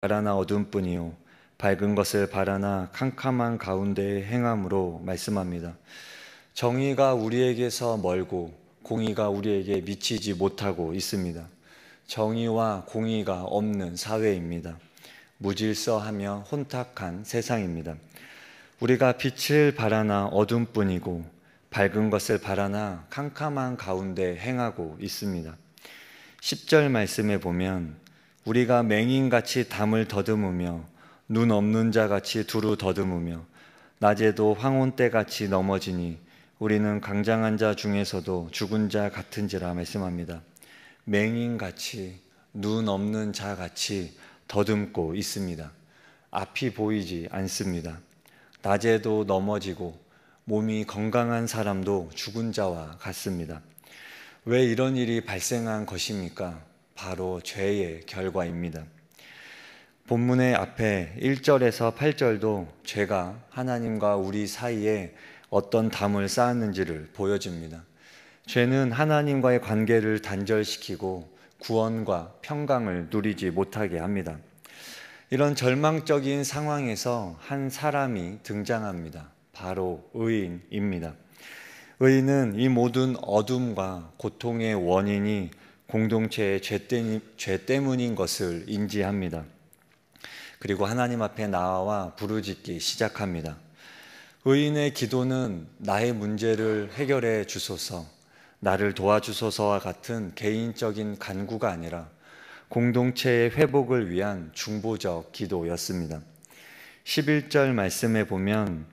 바라나 어둠뿐이요 밝은 것을 바라나 캄캄한 가운데에 행함으로 말씀합니다. 정의가 우리에게서 멀고 공의가 우리에게 미치지 못하고 있습니다. 정의와 공의가 없는 사회입니다. 무질서하며 혼탁한 세상입니다. 우리가 빛을 바라나 어둠뿐이고 밝은 것을 바라나 캄캄한 가운데 행하고 있습니다. 10절 말씀에 보면 우리가 맹인같이 담을 더듬으며 눈 없는 자같이 두루 더듬으며 낮에도 황혼때같이 넘어지니 우리는 강장한 자 중에서도 죽은 자 같은지라 말씀합니다. 맹인같이 눈 없는 자같이 더듬고 있습니다. 앞이 보이지 않습니다. 낮에도 넘어지고 몸이 건강한 사람도 죽은 자와 같습니다. 왜 이런 일이 발생한 것입니까? 바로 죄의 결과입니다. 본문의 앞에 1절에서 8절도 죄가 하나님과 우리 사이에 어떤 담을 쌓았는지를 보여줍니다. 죄는 하나님과의 관계를 단절시키고 구원과 평강을 누리지 못하게 합니다. 이런 절망적인 상황에서 한 사람이 등장합니다. 바로 의인입니다. 의인은 이 모든 어둠과 고통의 원인이 공동체의 죄 때문인 것을 인지합니다. 그리고 하나님 앞에 나와 부르짖기 시작합니다. 의인의 기도는 나의 문제를 해결해 주소서, 나를 도와주소서와 같은 개인적인 간구가 아니라 공동체의 회복을 위한 중보적 기도였습니다. 11절 말씀에 보면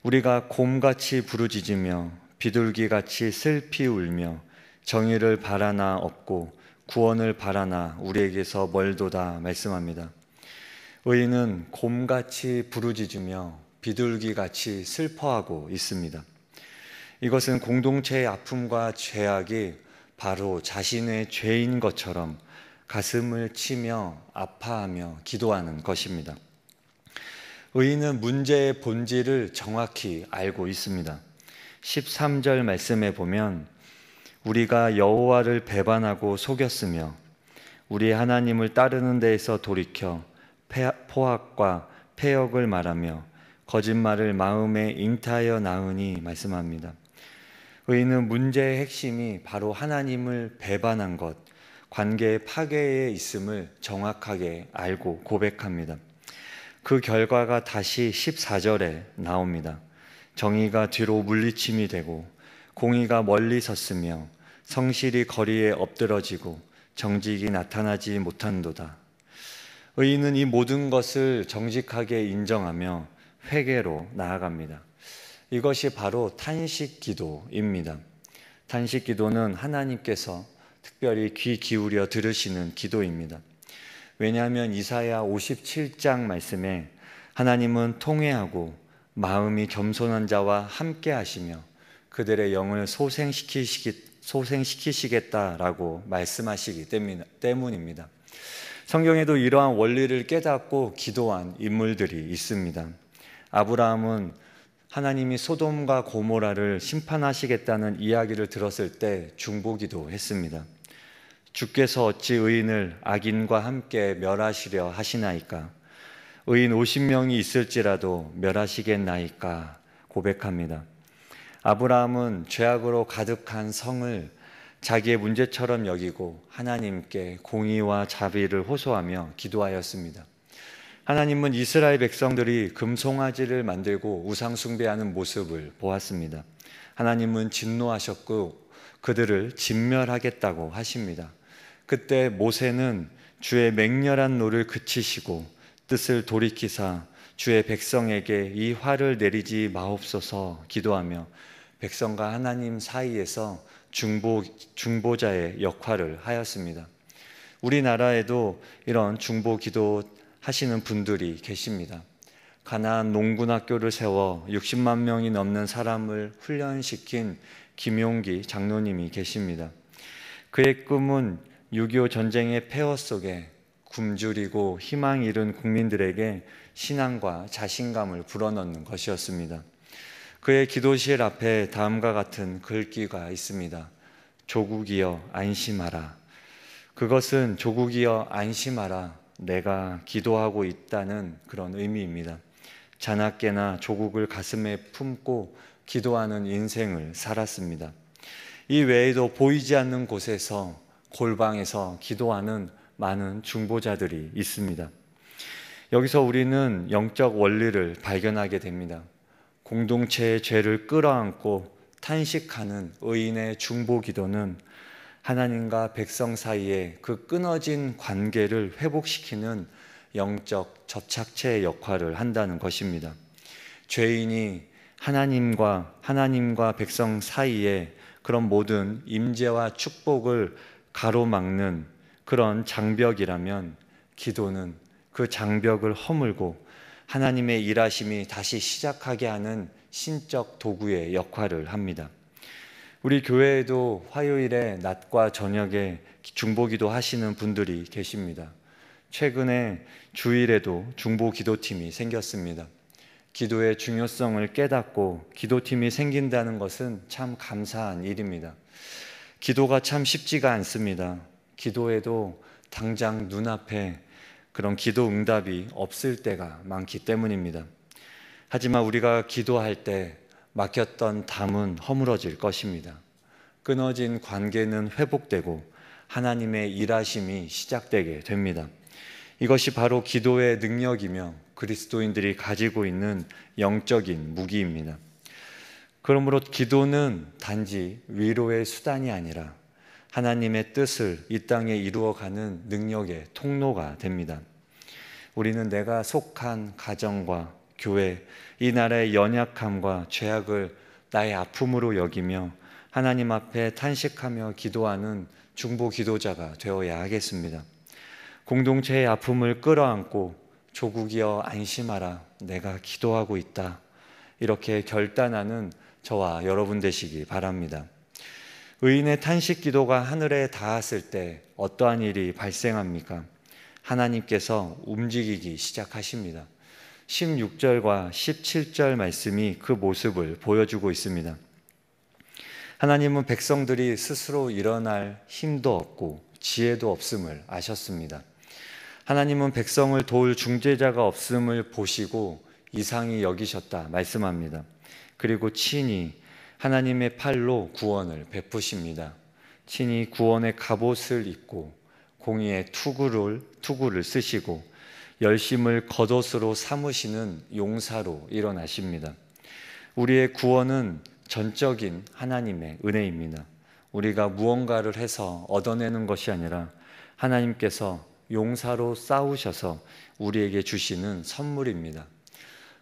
우리가 곰같이 부르짖으며 비둘기같이 슬피 울며 정의를 바라나 없고 구원을 바라나 우리에게서 멀도다 말씀합니다. 의인은 곰같이 부르짖으며 비둘기같이 슬퍼하고 있습니다. 이것은 공동체의 아픔과 죄악이 바로 자신의 죄인 것처럼 가슴을 치며 아파하며 기도하는 것입니다. 의인은 문제의 본질을 정확히 알고 있습니다. 13절 말씀에 보면 우리가 여호와를 배반하고 속였으며 우리 하나님을 따르는 데에서 돌이켜 포악과 패역을 말하며 거짓말을 마음에 잉타하여 나으니 말씀합니다. 의인은 문제의 핵심이 바로 하나님을 배반한 것, 관계의 파괴에 있음을 정확하게 알고 고백합니다. 그 결과가 다시 14절에 나옵니다. 정의가 뒤로 물리침이 되고 공의가 멀리 섰으며 성실이 거리에 엎드러지고 정직이 나타나지 못한도다. 의인은 이 모든 것을 정직하게 인정하며 회개로 나아갑니다. 이것이 바로 탄식기도입니다. 탄식기도는 하나님께서 특별히 귀 기울여 들으시는 기도입니다. 왜냐하면 이사야 57장 말씀에 하나님은 통회하고 마음이 겸손한 자와 함께 하시며 그들의 영을 소생시키시겠다라고 말씀하시기 때문입니다. 성경에도 이러한 원리를 깨닫고 기도한 인물들이 있습니다. 아브라함은 하나님이 소돔과 고모라를 심판하시겠다는 이야기를 들었을 때 중보기도 했습니다. 주께서 어찌 의인을 악인과 함께 멸하시려 하시나이까? 의인 50명이 있을지라도 멸하시겠나이까? 고백합니다. 아브라함은 죄악으로 가득한 성을 자기의 문제처럼 여기고 하나님께 공의와 자비를 호소하며 기도하였습니다. 하나님은 이스라엘 백성들이 금송아지를 만들고 우상 숭배하는 모습을 보았습니다. 하나님은 진노하셨고 그들을 진멸하겠다고 하십니다. 그때 모세는 주의 맹렬한 노를 그치시고 뜻을 돌이키사 주의 백성에게 이 화를 내리지 마옵소서 기도하며 백성과 하나님 사이에서 중보자의 역할을 하였습니다. 우리나라에도 이런 중보 기도 하시는 분들이 계십니다. 가나안 농군학교를 세워 60만 명이 넘는 사람을 훈련시킨 김용기 장로님이 계십니다. 그의 꿈은 6.25 전쟁의 폐허 속에 굶주리고 희망 잃은 국민들에게 신앙과 자신감을 불어넣는 것이었습니다. 그의 기도실 앞에 다음과 같은 글귀가 있습니다. 조국이여 안심하라. 그것은 조국이여 안심하라. 내가 기도하고 있다는 그런 의미입니다. 자나깨나 조국을 가슴에 품고 기도하는 인생을 살았습니다. 이 외에도 보이지 않는 곳에서 골방에서 기도하는 많은 중보자들이 있습니다. 여기서 우리는 영적 원리를 발견하게 됩니다. 공동체의 죄를 끌어안고 탄식하는 의인의 중보 기도는 하나님과 백성 사이의 그 끊어진 관계를 회복시키는 영적 접착체의 역할을 한다는 것입니다. 죄인이 하나님과 백성 사이에 그런 모든 임재와 축복을 가로막는 그런 장벽이라면 기도는 그 장벽을 허물고 하나님의 일하심이 다시 시작하게 하는 신적 도구의 역할을 합니다. 우리 교회에도 화요일에 낮과 저녁에 중보기도 하시는 분들이 계십니다. 최근에 주일에도 중보기도팀이 생겼습니다. 기도의 중요성을 깨닫고 기도팀이 생긴다는 것은 참 감사한 일입니다. 기도가 참 쉽지가 않습니다. 기도에도 당장 눈앞에 그런 기도 응답이 없을 때가 많기 때문입니다. 하지만 우리가 기도할 때 막혔던 담은 허물어질 것입니다. 끊어진 관계는 회복되고 하나님의 일하심이 시작되게 됩니다. 이것이 바로 기도의 능력이며 그리스도인들이 가지고 있는 영적인 무기입니다. 그러므로 기도는 단지 위로의 수단이 아니라 하나님의 뜻을 이 땅에 이루어가는 능력의 통로가 됩니다. 우리는 내가 속한 가정과 교회, 이 나라의 연약함과 죄악을 나의 아픔으로 여기며 하나님 앞에 탄식하며 기도하는 중보 기도자가 되어야 하겠습니다. 공동체의 아픔을 끌어안고 조국이여 안심하라, 내가 기도하고 있다, 이렇게 결단하는 저와 여러분 되시기 바랍니다. 의인의 탄식 기도가 하늘에 닿았을 때 어떠한 일이 발생합니까? 하나님께서 움직이기 시작하십니다. 16절과 17절 말씀이 그 모습을 보여주고 있습니다. 하나님은 백성들이 스스로 일어날 힘도 없고 지혜도 없음을 아셨습니다. 하나님은 백성을 도울 중재자가 없음을 보시고 이상히 여기셨다 말씀합니다. 그리고 친히 하나님의 팔로 구원을 베푸십니다. 친히 구원의 갑옷을 입고 공의의 투구를 쓰시고 열심을 겉옷으로 삼으시는 용사로 일어나십니다. 우리의 구원은 전적인 하나님의 은혜입니다. 우리가 무언가를 해서 얻어내는 것이 아니라 하나님께서 용사로 싸우셔서 우리에게 주시는 선물입니다.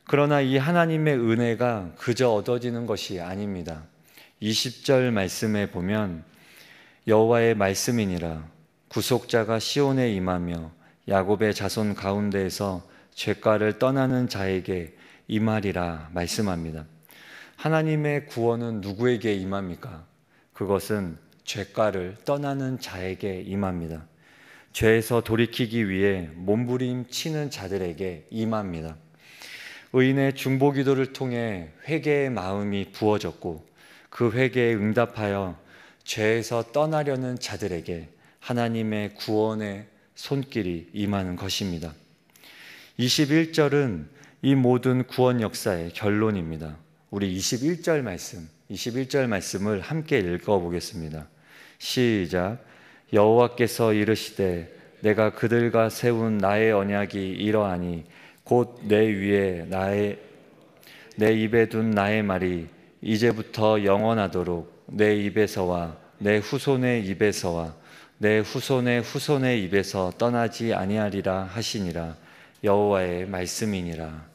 그러나 이 하나님의 은혜가 그저 얻어지는 것이 아닙니다. 20절 말씀에 보면 여호와의 말씀이니라, 구속자가 시온에 임하며 야곱의 자손 가운데에서 죄가를 떠나는 자에게 임하리라 말씀합니다. 하나님의 구원은 누구에게 임합니까? 그것은 죄가를 떠나는 자에게 임합니다. 죄에서 돌이키기 위해 몸부림치는 자들에게 임합니다. 의인의 중보기도를 통해 회개의 마음이 부어졌고 그 회개에 응답하여 죄에서 떠나려는 자들에게 하나님의 구원의 손길이 임하는 것입니다. 21절은 이 모든 구원 역사의 결론입니다. 우리 21절 말씀을 함께 읽어보겠습니다. 시작. 여호와께서 이르시되 내가 그들과 세운 나의 언약이 이러하니 곧 내 위에 내 입에 둔 나의 말이 이제부터 영원하도록 내 입에서와 내 후손의 입에서와 내 후손의 후손의 입에서 떠나지 아니하리라 하시니라. 여호와의 말씀이니라.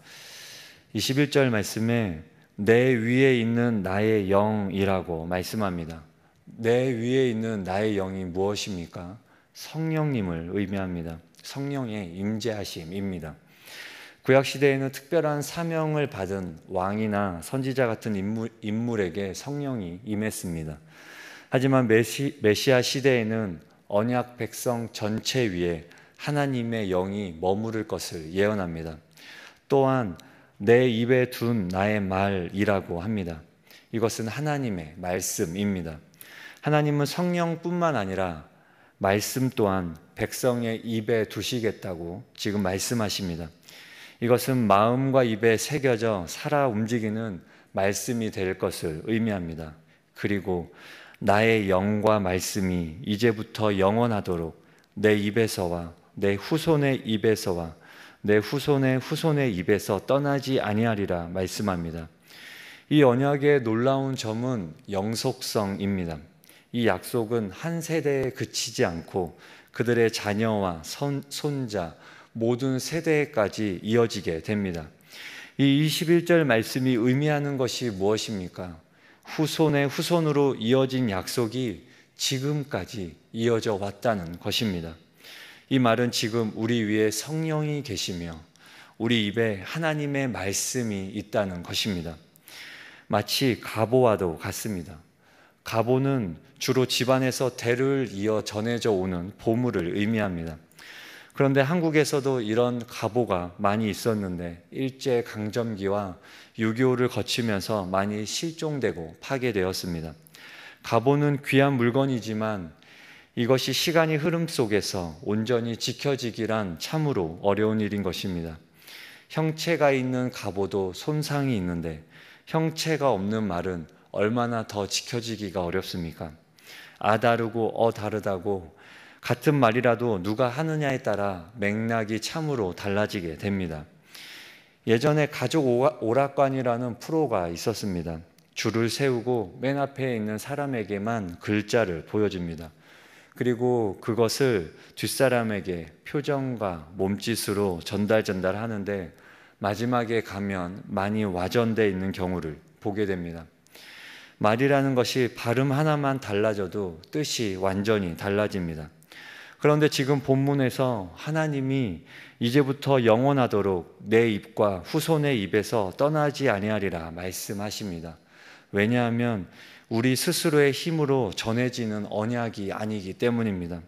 21절 말씀에 내 위에 있는 나의 영이라고 말씀합니다. 내 위에 있는 나의 영이 무엇입니까? 성령님을 의미합니다. 성령의 임재하심입니다. 구약시대에는 특별한 사명을 받은 왕이나 선지자 같은 인물에게 성령이 임했습니다. 하지만 메시아 시대에는 언약 백성 전체 위에 하나님의 영이 머무를 것을 예언합니다. 또한 내 입에 둔 나의 말이라고 합니다. 이것은 하나님의 말씀입니다. 하나님은 성령뿐만 아니라 말씀 또한 백성의 입에 두시겠다고 지금 말씀하십니다. 이것은 마음과 입에 새겨져 살아 움직이는 말씀이 될 것을 의미합니다. 그리고 나의 영과 말씀이 이제부터 영원하도록 내 입에서와 내 후손의 입에서와 내 후손의 후손의 입에서 떠나지 아니하리라 말씀합니다. 이 언약의 놀라운 점은 영속성입니다. 이 약속은 한 세대에 그치지 않고 그들의 자녀와 손자 모든 세대까지 이어지게 됩니다. 이 21절 말씀이 의미하는 것이 무엇입니까? 후손의 후손으로 이어진 약속이 지금까지 이어져 왔다는 것입니다. 이 말은 지금 우리 위에 성령이 계시며 우리 입에 하나님의 말씀이 있다는 것입니다. 마치 가보와도 같습니다. 가보는 주로 집안에서 대를 이어 전해져 오는 보물을 의미합니다. 그런데 한국에서도 이런 가보가 많이 있었는데 일제강점기와 6.25를 거치면서 많이 실종되고 파괴되었습니다. 가보는 귀한 물건이지만 이것이 시간의 흐름 속에서 온전히 지켜지기란 참으로 어려운 일인 것입니다. 형체가 있는 가보도 손상이 있는데 형체가 없는 말은 얼마나 더 지켜지기가 어렵습니까? 아 다르고 어 다르다고 같은 말이라도 누가 하느냐에 따라 맥락이 참으로 달라지게 됩니다. 예전에 가족 오락관이라는 프로가 있었습니다. 줄을 세우고 맨 앞에 있는 사람에게만 글자를 보여줍니다. 그리고 그것을 뒷사람에게 표정과 몸짓으로 전달하는데 마지막에 가면 많이 와전되어 있는 경우를 보게 됩니다. 말이라는 것이 발음 하나만 달라져도 뜻이 완전히 달라집니다. 그런데 지금 본문에서 하나님이 이제부터 영원하도록 내 입과 후손의 입에서 떠나지 아니하리라 말씀하십니다. 왜냐하면 우리 스스로의 힘으로 전해지는 언약이 아니기 때문입니다.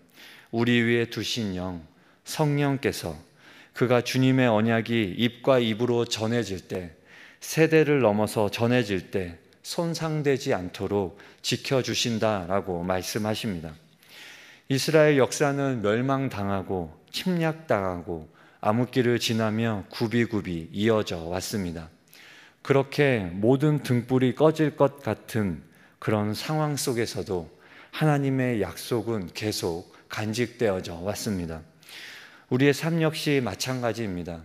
우리 위에 두신 영, 성령께서 그가 주님의 언약이 입과 입으로 전해질 때, 세대를 넘어서 전해질 때 손상되지 않도록 지켜주신다라고 말씀하십니다. 이스라엘 역사는 멸망당하고 침략당하고 암흑기를 지나며 굽이굽이 이어져 왔습니다. 그렇게 모든 등불이 꺼질 것 같은 그런 상황 속에서도 하나님의 약속은 계속 간직되어져 왔습니다. 우리의 삶 역시 마찬가지입니다.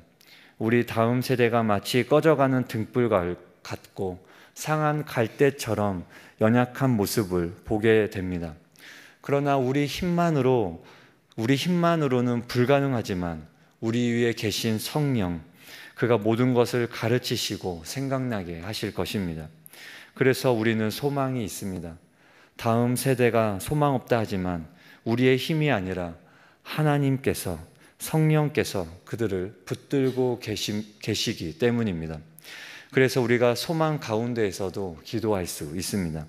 우리 다음 세대가 마치 꺼져가는 등불 같고 상한 갈대처럼 연약한 모습을 보게 됩니다. 그러나 우리 힘만으로는 불가능하지만 우리 위에 계신 성령, 그가 모든 것을 가르치시고 생각나게 하실 것입니다. 그래서 우리는 소망이 있습니다. 다음 세대가 소망 없다 하지만 우리의 힘이 아니라 하나님께서, 성령께서 그들을 붙들고 계시기 때문입니다. 그래서 우리가 소망 가운데에서도 기도할 수 있습니다.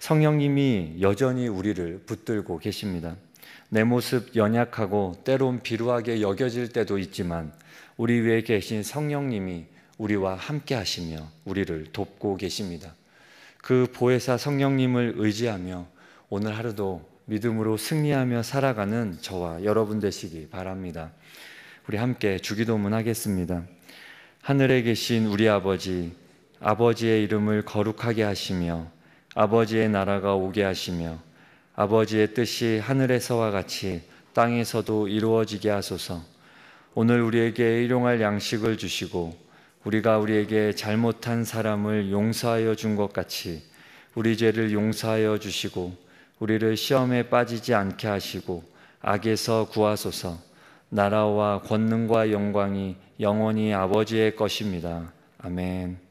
성령님이 여전히 우리를 붙들고 계십니다. 내 모습 연약하고 때론 비루하게 여겨질 때도 있지만 우리 위에 계신 성령님이 우리와 함께 하시며 우리를 돕고 계십니다. 그 보혜사 성령님을 의지하며 오늘 하루도 믿음으로 승리하며 살아가는 저와 여러분 되시기 바랍니다. 우리 함께 주기도문 하겠습니다. 하늘에 계신 우리 아버지, 아버지의 이름을 거룩하게 하시며 아버지의 나라가 오게 하시며 아버지의 뜻이 하늘에서와 같이 땅에서도 이루어지게 하소서. 오늘 우리에게 일용할 양식을 주시고 우리가 우리에게 잘못한 사람을 용서하여 준 것 같이 우리 죄를 용서하여 주시고 우리를 시험에 빠지지 않게 하시고 악에서 구하소서. 나라와 권능과 영광이 영원히 아버지의 것입니다. 아멘.